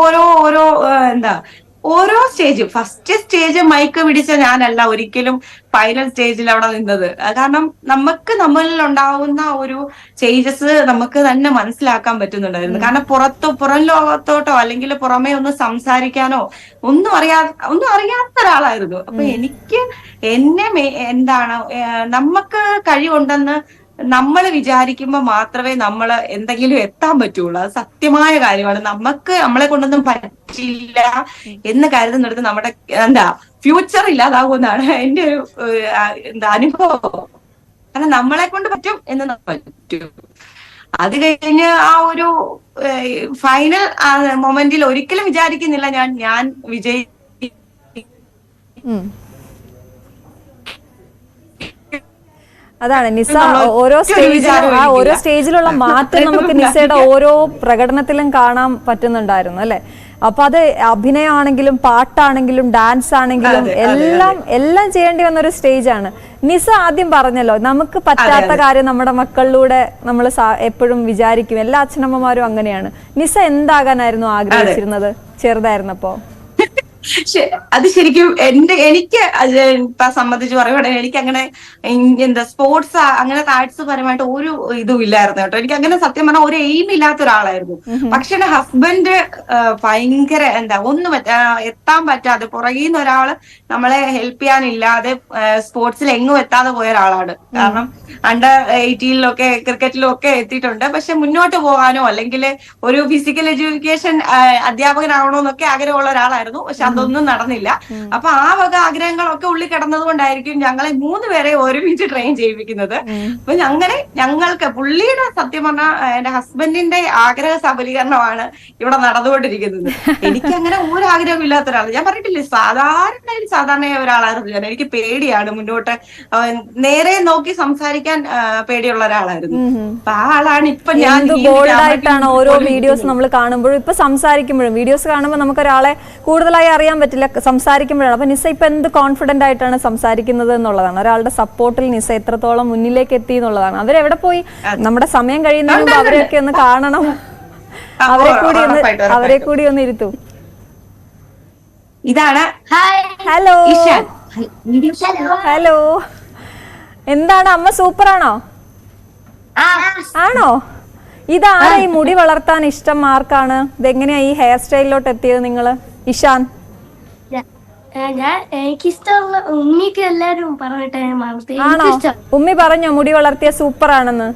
ഓരോ സ്റ്റേജും ഫസ്റ്റ് സ്റ്റേജ് മൈക്ക് പിടിച്ച ഞാനല്ല ഒരിക്കലും ഫൈനൽ സ്റ്റേജിൽ അവിടെ നിന്നത്. കാരണം നമുക്ക് നമ്മളിൽ ഉണ്ടാവുന്ന ഒരു ചേഞ്ചസ് നമുക്ക് തന്നെ മനസ്സിലാക്കാൻ പറ്റുന്നുണ്ടായിരുന്നു. കാരണം പുറം ലോകത്തോട്ടോ അല്ലെങ്കിൽ പുറമേ ഒന്ന് സംസാരിക്കാനോ ഒന്നും അറിയാത്ത ഒരാളായിരുന്നു. അപ്പൊ എനിക്ക് നമുക്ക് കഴിവുണ്ടെന്ന് നമ്മൾ വിചാരിക്കുമ്പോൾ മാത്രമേ നമ്മൾ എന്തെങ്കിലും എത്താൻ പറ്റുള്ളൂ. അത് സത്യമായ കാര്യമാണ്. നമ്മളെ കൊണ്ടൊന്നും പറ്റില്ല എന്ന് കരുതുന്നിടത്ത് നമ്മുടെ ഫ്യൂച്ചർ ഇല്ലാതാകുമെന്നാണ് എന്റെ ഒരു അനുഭവം. കാരണം നമ്മളെ കൊണ്ട് പറ്റും എന്ന് പറ്റും. അത് കഴിഞ്ഞ് ആ ഒരു ഫൈനൽ മൊമെന്റിൽ ഒരിക്കലും വിചാരിക്കുന്നില്ല ഞാൻ അതാണ് നിസ ഓരോ സ്റ്റേജിലുള്ള മാറ്റം നമുക്ക് നിസയുടെ ഓരോ പ്രകടനത്തിലും കാണാൻ പറ്റുന്നുണ്ടായിരുന്നു അല്ലെ. അപ്പൊ അത് അഭിനയമാണെങ്കിലും പാട്ടാണെങ്കിലും ഡാൻസ് ആണെങ്കിലും എല്ലാം ചെയ്യേണ്ടി വന്ന ഒരു സ്റ്റേജാണ്. നിസ ആദ്യം പറഞ്ഞല്ലോ നമുക്ക് പറ്റാത്ത കാര്യം നമ്മുടെ മക്കളിലൂടെ നമ്മൾ എപ്പോഴും വിചാരിക്കും. എല്ലാ അച്ഛനമ്മമാരും അങ്ങനെയാണ്. നിസ എന്താകാനായിരുന്നു ആഗ്രഹിച്ചിരുന്നത് ചെറുതായിരുന്നപ്പോ? അത് ശരിക്കും എനിക്ക് സംബന്ധിച്ച് പറയുകയാണെങ്കിൽ എനിക്ക് അങ്ങനെ സ്പോർട്സ് അങ്ങനത്തെ ആർട്സ് പരമായിട്ട് ഒരു ഇതും ഇല്ലായിരുന്നു കേട്ടോ. എനിക്ക് അങ്ങനെ സത്യം പറഞ്ഞാൽ ഒരു എയിം ഇല്ലാത്ത ഒരാളായിരുന്നു. പക്ഷെ എന്റെ ഹസ്ബൻഡ് ഭയങ്കര ഒന്നും എത്താൻ പറ്റാതെ പുറകിന്ന് ഒരാള് നമ്മളെ ഹെൽപ്പ് ചെയ്യാനില്ലാതെ സ്പോർട്സിൽ എങ്ങും എത്താതെ പോയ ഒരാളാണ്. കാരണം under-18 ക്രിക്കറ്റിലും ഒക്കെ എത്തിയിട്ടുണ്ട്. പക്ഷെ മുന്നോട്ട് പോകാനോ അല്ലെങ്കിൽ ഒരു ഫിസിക്കൽ എഡ്യൂക്കേഷൻ അധ്യാപകനാവണോ എന്നൊക്കെ ആഗ്രഹമുള്ള ഒരാളായിരുന്നു. പക്ഷെ അതൊന്നും നടന്നില്ല. അപ്പൊ ആ വക ആഗ്രഹങ്ങളൊക്കെ ഉള്ളിൽ കിടന്നത് കൊണ്ടായിരിക്കും ഞങ്ങളെ 3 പേരെ ഒരുമിച്ച് ട്രെയിൻ ചെയ്യിപ്പിക്കുന്നത്. അപ്പൊ ഞങ്ങൾക്ക് പുള്ളിയുടെ സത്യം പറഞ്ഞാൽ എന്റെ ഹസ്ബൻഡിന്റെ ആഗ്രഹ സബലീകരണമാണ് ഇവിടെ നടന്നുകൊണ്ടിരിക്കുന്നത്. എനിക്ക് അങ്ങനെ ഒരു ആഗ്രഹം ഇല്ലാത്ത ഒരാൾ. ഞാൻ പറഞ്ഞിട്ടില്ലേ സാധാരണ ഒരാളായിരുന്നു ഞാൻ. എനിക്ക് പേടിയാണ് മുന്നോട്ട് നേരെ നോക്കി സംസാരിക്കാൻ പേടിയുള്ള ഒരാളായിരുന്നു. അപ്പൊ ആ ആളാണ് ഇപ്പൊ ഞാൻ ബോൾഡായിട്ടാണ് ഓരോ വീഡിയോസ് നമ്മൾ കാണുമ്പോഴും ഇപ്പൊ സംസാരിക്കുമ്പോഴും വീഡിയോസ് കാണുമ്പോൾ നമുക്ക് ഒരാളെ കൂടുതലായി അറിയാൻ പറ്റില്ല, സംസാരിക്കുമ്പോഴാണ്. അപ്പൊ നിസ ഇപ്പൊ എന്ത് കോൺഫിഡന്റ് ആയിട്ടാണ് സംസാരിക്കുന്നത് എന്നുള്ളതാണ്. ഒരാളുടെ സപ്പോർട്ടിൽ നിസ എത്രത്തോളം മുന്നിലേക്ക് എത്തി എന്നുള്ളതാണ്. അവരെവിടെ പോയി നമ്മുടെ സമയം കഴിയുന്നതിന് മുമ്പ് അവരെയൊക്കെ ഒന്ന് കാണണം. അവരെ കൂടി ഒന്ന് ഇരുത്തും. ഇതാണ് ഹലോ ഹലോ. എന്താണ് അമ്മ സൂപ്പറാണോ? ആണോ? ഇതാണ് ഈ മുടി വളർത്താൻ ഇഷ്ടം ആർക്കാണ്? ഇതെങ്ങനെയാ ഈ ഹെയർ സ്റ്റൈലിലോട്ട് എത്തിയത് നിങ്ങള്? ഇഷാൻ? എനിക്കിഷ്ടമുള്ള ഉമ്മിക്ക് എല്ലാരും പറഞ്ഞിട്ട് ആണോ? ഉമ്മി പറഞ്ഞോ മുടി വളർത്തിയ സൂപ്പർ ആണെന്ന്?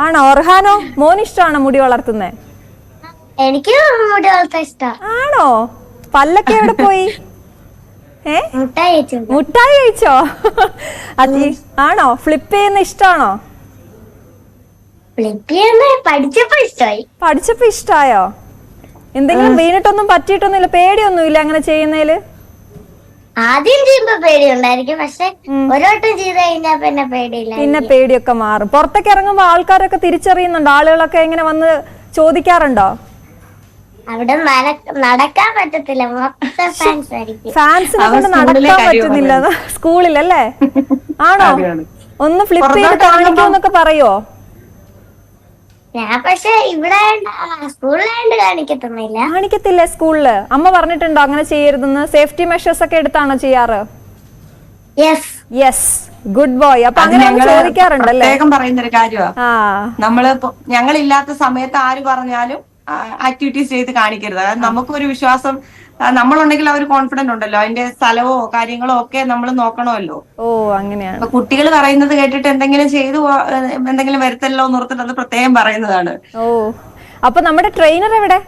ആണോ? ഒർഹാനോ? മോൻ ഇഷ്ടമാണോ മുടി വളർത്തുന്നേ? എനിക്ക് മുടി വളർത്താൻ ഇഷ്ടം. ആണോ? പല്ലൊക്കെ എവിടെ പോയി? മുട്ടായി കഴിച്ചോ? ആണോ? ഫ്ലിപ്പ് ചെയ്യുന്ന ഇഷ്ടമാണോ? പഠിച്ചപ്പോ ഇഷ്ടായോ? എന്തെങ്കിലും വീണിട്ടൊന്നും പറ്റിയിട്ടൊന്നുമില്ല? പേടിയൊന്നുമില്ല അങ്ങനെ ചെയ്യുന്നതില്? ആദ്യം ചെയ്യുമ്പോ പേടിയുണ്ടായിരിക്കും, പക്ഷെ ഒരോട്ടം ചെയ്ത് കഴിഞ്ഞാൽ പിന്നെ പേടിയില്ല. പിന്നെ പേടിയൊക്കെ മാറും. പുറത്തേക്ക് ഇറങ്ങുമ്പോ ആൾക്കാരൊക്കെ തിരിച്ചറിയുന്നുണ്ടോ? ആളുകളൊക്കെ ഇങ്ങനെ വന്ന് ചോദിക്കാറുണ്ടോ? അവിടെ നടക്കാൻ പറ്റത്തില്ല, ഫാൻസിനെ കൊണ്ട് നടക്കാൻ പറ്റുന്നില്ല സ്കൂളിലല്ലേ? ആണോ? ഒന്ന് ഫ്ലിപ്പ് ചെയ്ത് കാണിക്കുമെന്നൊക്കെ പറയോ? ഞാൻ പക്ഷെ ഇവിടെ സ്കൂളിലാണ്ട് കാണിക്കത്തില്ലേ? സ്കൂളില് അമ്മ പറഞ്ഞിട്ടുണ്ടോ അങ്ങനെ ചെയ്യരുതെന്ന്? സേഫ്റ്റി മെഷേഴ്സ് ഒക്കെ എടുത്താണോ ചെയ്യാറ്? Yes, good boy. അപ്പൊ അങ്ങനെ ചോദിക്കാറുണ്ടല്ലേ? പറയുന്ന ഒരു കാര്യമാണ്, ഞങ്ങളില്ലാത്ത സമയത്ത് ആര് പറഞ്ഞാലും ആക്ടിവിറ്റീസ് ചെയ്ത് കാണിക്കരുത്. അതായത് നമുക്കൊരു വിശ്വാസം നമ്മളുണ്ടെങ്കിൽ ആ ഒരു കോൺഫിഡന്റ് ഉണ്ടല്ലോ, അതിന്റെ സ്ഥലവോ കാര്യങ്ങളോ ഒക്കെ നമ്മൾ നോക്കണമല്ലോ. ഓ അങ്ങനെയാണ്. അപ്പൊ കുട്ടികൾ പറയുന്നത് കേട്ടിട്ട് എന്തെങ്കിലും ചെയ്തു എന്തെങ്കിലും വരുത്തല്ലോ നിർത്തിട്ട് അത് പ്രത്യേകം പറയുന്നതാണ്. ഓ, അപ്പൊ നമ്മുടെ ട്രെയിനർ എവിടെ?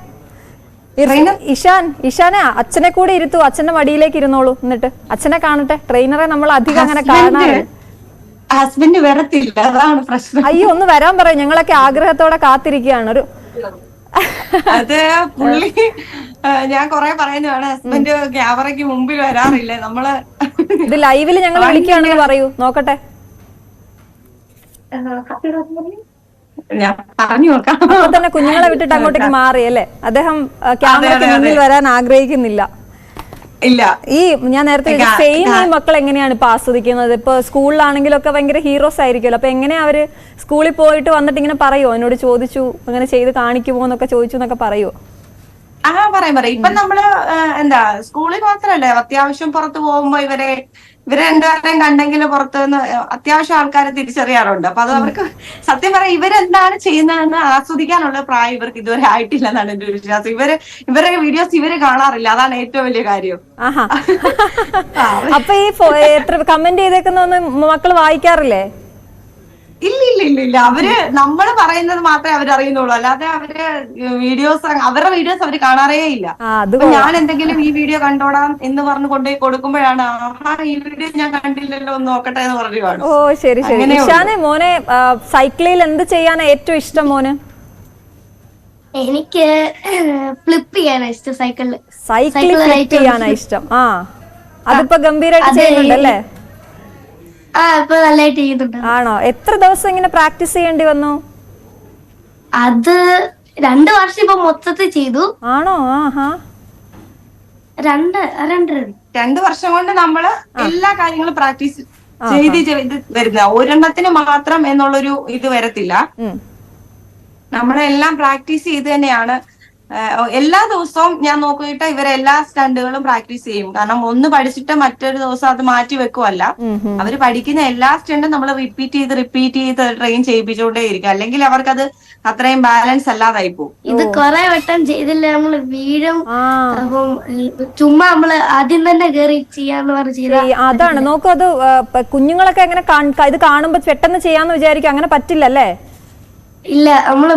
ഇഷാനെ അച്ഛനെ കൂടെ ഇരുത്തു, അച്ഛന്റെ മടിയിലേക്ക് ഇരുന്നോളൂ. എന്നിട്ട് അച്ഛനെ കാണട്ടെ. ട്രെയിനറെ നമ്മൾ അധികം അങ്ങനെ കാണാറ്. ഹസ്ബൻഡ് വരത്തില്ല, അതാണ് പ്രശ്നം. അയ്യോ, ഒന്ന് വരാൻ പറയും. ഞങ്ങളൊക്കെ ആഗ്രഹത്തോടെ കാത്തിരിക്കുകയാണ്. അത് പുള്ളി ഞാൻ കൊറേ പറയുന്നതാണ്, ഹസ്ബൻഡ് ക്യാമറയ്ക്ക് മുമ്പിൽ വരാറില്ലേ, നമ്മള് ഇത് ലൈവില് ഞങ്ങൾ വിളിക്കുകയാണെന്ന് പറയൂ, നോക്കട്ടെ. ഞാൻ പറഞ്ഞു നോക്കാം. അപ്പൊ തന്നെ കുഞ്ഞുങ്ങളെ വിട്ടിട്ട് അങ്ങോട്ടേക്ക് മാറി അല്ലേ? അദ്ദേഹം ക്യാമറയ്ക്ക് മുന്നിൽ വരാൻ ആഗ്രഹിക്കുന്നില്ല. ഇല്ല. ഈ ഞാൻ നേരത്തെ സെയിം ഈ മക്കൾ എങ്ങനെയാണ് ഇപ്പൊ ആസ്വദിക്കുന്നത്? ഇപ്പൊ സ്കൂളിലാണെങ്കിലൊക്കെ ഭയങ്കര ഹീറോസ് ആയിരിക്കുമല്ലോ. അപ്പൊ എങ്ങനെയാ അവര് സ്കൂളിൽ പോയിട്ട് വന്നിട്ട് ഇങ്ങനെ പറയുമോ, എന്നോട് ചോദിച്ചു ഇങ്ങനെ ചെയ്ത് കാണിക്കുമോ എന്നൊക്കെ ചോദിച്ചു എന്നൊക്കെ പറയുമോ? പറയാം. ഇപ്പൊ നമ്മള് എന്താ സ്കൂളിൽ മാത്രല്ലേ, അത്യാവശ്യം പുറത്ത് പോകുമ്പോ ഇവരെ രണ്ടുപേരെയും കണ്ടെങ്കിൽ പുറത്ത് നിന്ന് അത്യാവശ്യം ആൾക്കാരെ തിരിച്ചറിയാറുണ്ട്. അപ്പൊ അത് അവർക്ക് സത്യം പറയാം ഇവരെന്താണ് ചെയ്യുന്നതെന്ന് ആസ്വദിക്കാനുള്ള പ്രായം ഇവർക്ക് ഇതുവരെ ആയിട്ടില്ല എന്നാണ് എന്റെ വിശ്വാസം. ഇവരുടെ വീഡിയോസ് ഇവര് കാണാറില്ല, അതാണ് ഏറ്റവും വലിയ കാര്യം. അപ്പൊ ഈ എത്ര കമന്റ് ചെയ്തേക്കുന്നൊന്നും മക്കള് വായിക്കാറില്ലേ? ഇല്ല. അവര് നമ്മള് പറയുന്നത് മാത്രമേ അവരറിയുന്നുള്ളൂ, അല്ലാതെ അവരുടെ വീഡിയോസ് അവര് കാണാറേ ഇല്ല. ഞാൻ എന്തെങ്കിലും ഈ വീഡിയോ കണ്ടോടാം എന്ന് പറഞ്ഞു കൊണ്ടുപോയി കൊടുക്കുമ്പോഴാണ് ഈ വീഡിയോ ഞാൻ കണ്ടില്ലല്ലോ ഒന്ന് നോക്കട്ടെ എന്ന് പറഞ്ഞു കാണും. ഓ ശരി. ഇഷാനെ, മോനെ സൈക്കിളിൽ എന്ത് ചെയ്യാനാ ഏറ്റവും ഇഷ്ടം മോന്? എനിക്ക് ഫ്ലിപ്പ് ചെയ്യാനാ ഇഷ്ടം. സൈക്കിളിൽ ഫ്ലിപ്പ് ചെയ്യാനാ ഇഷ്ടം. അതിപ്പോ ഗംഭീരമായിട്ട് ചെയ്യുന്നുണ്ടല്ലേ? ഇപ്പൊ നല്ലതായിട്ട് ചെയ്യുന്നുണ്ട്. ആണോ? എത്ര ദിവസം ഇങ്ങനെ പ്രാക്ടീസ് ചെയ്യേണ്ടി വന്നു? അത് 2 വർഷം ഇപ്പൊ മൊത്തത്തിൽ ചെയ്തു. ആണോ? 2 വർഷം കൊണ്ട് നമ്മള് എല്ലാ കാര്യങ്ങളും പ്രാക്ടീസ് ചെയ്ത് വരുന്ന, ഒരെണ്ണത്തിന് മാത്രം എന്നുള്ളൊരു ഇത് വരത്തില്ല. നമ്മളെല്ലാം പ്രാക്ടീസ് ചെയ്ത് തന്നെയാണ്. എല്ലാ ദിവസവും ഞാൻ നോക്കിയിട്ട് ഇവരെല്ലാ സ്റ്റണ്ടുകളും പ്രാക്ടീസ് ചെയ്യും. കാരണം ഒന്ന് പഠിച്ചിട്ട് മറ്റൊരു ദിവസം അത് മാറ്റി വെക്കുമല്ല, അവര് പഠിക്കുന്ന എല്ലാ സ്റ്റണ്ടും നമ്മൾ റിപ്പീറ്റ് ചെയ്ത് ട്രെയിൻ ചെയ്യിപ്പിച്ചുകൊണ്ടേയിരിക്കും. അല്ലെങ്കിൽ അവർക്കത് അത്രയും ബാലൻസ് അല്ലാതായി പോകും. ഇത് കുറെ വട്ടം ചെയ്തില്ല നമ്മള് വീഴും. അപ്പം ചുമ്മാ നമ്മള് ആദ്യം തന്നെ കയറി ചെയ്യാന്ന് പറഞ്ഞു. അതാണ് നോക്കൂ, അത് കുഞ്ഞുങ്ങളൊക്കെ എങ്ങനെ ഇത് കാണുമ്പോ പെട്ടെന്ന് ചെയ്യാന്ന് വിചാരിക്കും, അങ്ങനെ പറ്റില്ലല്ലേ? ഇല്ല, നമ്മള്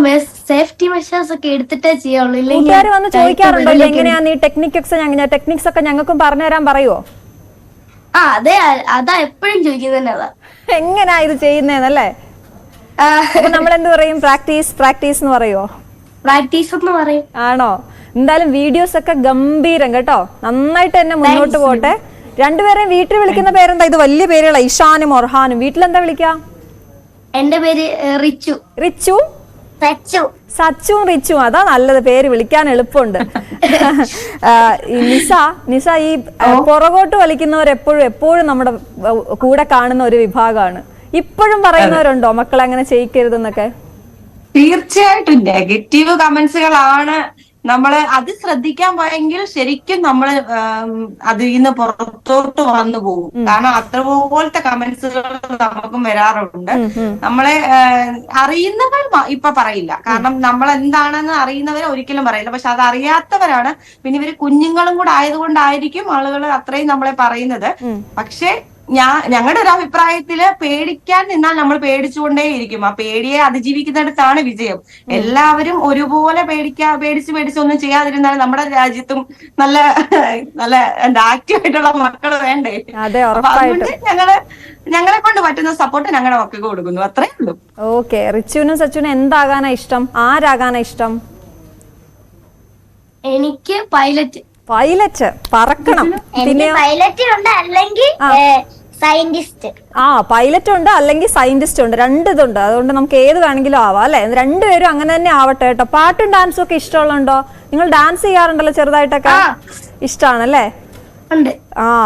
സേഫ്റ്റി മെഷേഴ്സ് ഒക്കെ എടുത്തിട്ടേ ചെയ്യുള്ളൂ. കൂട്ടുകാർ വന്ന് ചോദിക്കാറുണ്ടോ എങ്ങനെയാ നീ ടെക്നിക്സ് ഒക്കെ ഞങ്ങൾക്കും പറഞ്ഞു തരാൻ പറയുവോ? അതെ, അതാ എപ്പോഴും ചോദിക്കുന്നത്. അതാ എങ്ങനെയാ ഇത് ചെയ്യുന്നേന്നല്ലേ? നമ്മൾ എന്ത് പറയും? പ്രാക്ടീസ് എന്ന് പറയുവോ? പ്രാക്ടീസ് എന്ന് പറയും. ആണോ? എന്തായാലും വീഡിയോസ് ഒക്കെ ഗംഭീരം കേട്ടോ, നന്നായിട്ട് തന്നെ മുന്നോട്ട് പോട്ടെ. രണ്ടുപേരെയും വീട്ടിൽ വിളിക്കുന്ന പേരെന്താ? ഇത് വലിയ പേരുകളാ, ഇഷാനും ഒർഹാനും. വീട്ടിലെന്താ വിളിക്കാ? എന്റെ പേര് റിച്ചു. സച്ചും റിച്ചും, അതാ നല്ലത്, പേര് വിളിക്കാൻ എളുപ്പമുണ്ട്. നിസ ഈ പുറകോട്ട് വലിക്കുന്നവർ എപ്പോഴും നമ്മുടെ കൂടെ കാണുന്ന ഒരു വിഭാഗമാണ്. ഇപ്പോഴും പറയുന്നവരുണ്ടോ മക്കളെ അങ്ങനെ ചെയ്യിക്കരുതെന്നൊക്കെ? തീർച്ചയായിട്ടും നെഗറ്റീവ് കമന്റ്സുകളാണ്. നമ്മള് അത് ശ്രദ്ധിക്കാൻ പോയെങ്കിൽ ശരിക്കും നമ്മള് അതിൽ നിന്ന് പുറത്തോട്ട് വന്നു പോകും. കാരണം അതുപോലത്തെ കമന്റ്സുകൾ നമുക്കും വരാറുണ്ട്. നമ്മളെ അറിയുന്നവർ ഇപ്പൊ പറയില്ല, കാരണം നമ്മൾ എന്താണെന്ന് അറിയുന്നവർ ഒരിക്കലും പറയില്ല. പക്ഷെ അത് അറിയാത്തവരാണ്, പിന്നെ ഇവര് കുഞ്ഞുങ്ങളും കൂടെ ആയതുകൊണ്ടായിരിക്കും ആളുകൾ അത്രയും നമ്മളെ പറയുന്നത്. പക്ഷെ ഞങ്ങളുടെ ഒരു അഭിപ്രായത്തില് പേടിക്കാൻ നിന്നാൽ നമ്മൾ പേടിച്ചുകൊണ്ടേയിരിക്കും. ആ പേടിയെ അതിജീവിക്കുന്നിടത്താണ് വിജയം. എല്ലാവരും ഒരുപോലെ പേടിച്ച് ഒന്നും ചെയ്യാതിരുന്നാൽ നമ്മുടെ രാജ്യത്തും നല്ല എന്താ ആക്റ്റീവായിട്ടുള്ള മക്കൾ വേണ്ടേ? അതുകൊണ്ട് ഞങ്ങളെ കൊണ്ട് പറ്റുന്ന സപ്പോർട്ട് ഞങ്ങളുടെ മക്കൾക്ക് കൊടുക്കുന്നു, അത്രേ ഉള്ളൂ. ഓക്കെ. റിച്ചുവിനും സച്ചുവിനും എന്താകാനാ ഇഷ്ടം? ആരാകാനാ ഇഷ്ടം? എനിക്ക് പൈലറ്റ് പറക്കണം. പിന്നെ പൈലറ്റ് ഉണ്ട് അല്ലെങ്കിൽ സയന്റിസ്റ്റ്. പൈലറ്റ് ഉണ്ട് അല്ലെങ്കിൽ സയന്റിസ്റ്റ് ഉണ്ട്, രണ്ടിതുണ്ട്. അതുകൊണ്ട് നമുക്ക് ഏത് വേണമെങ്കിലും ആവാം അല്ലെ? രണ്ടുപേരും അങ്ങനെ തന്നെ ആവട്ടെ കേട്ടോ. പാട്ടും ഡാൻസും ഒക്കെ ഇഷ്ടമുള്ളതുണ്ടോ? നിങ്ങൾ ഡാൻസ് ചെയ്യാറുണ്ടല്ലോ ചെറുതായിട്ടൊക്കെ, ഇഷ്ടമാണല്ലേ?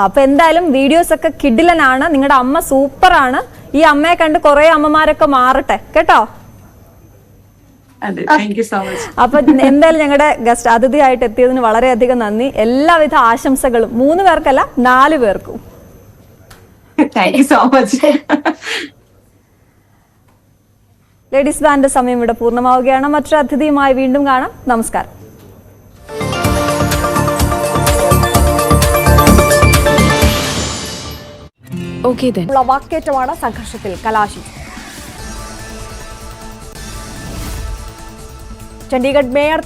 അപ്പൊ എന്തായാലും വീഡിയോസ് ഒക്കെ കിഡിലനാണ്. നിങ്ങളുടെ അമ്മ സൂപ്പറാണ്. ഈ അമ്മയെ കണ്ട് കുറെ അമ്മമാരൊക്കെ മാറട്ടെ കേട്ടോ. അപ്പൊ എന്തായാലും ഞങ്ങളുടെ ഗസ്റ്റ് അതിഥിയായിട്ട് എത്തിയതിന് വളരെയധികം നന്ദി. എല്ലാവിധ ആശംസകളും 3 പേർക്കല്ല 4 പേർക്കും. ലേഡീസ് ബാൻഡ് സമയം ഇവിടെ പൂർണ്ണമാവുകയാണ്. മറ്റൊരു അതിഥിയുമായി വീണ്ടും കാണാം. നമസ്കാരം. വാക്കേറ്റമാണ് സംഘർഷത്തിൽ കലാശിച്ചത്. ചണ്ഡീഗഡ് മേയർ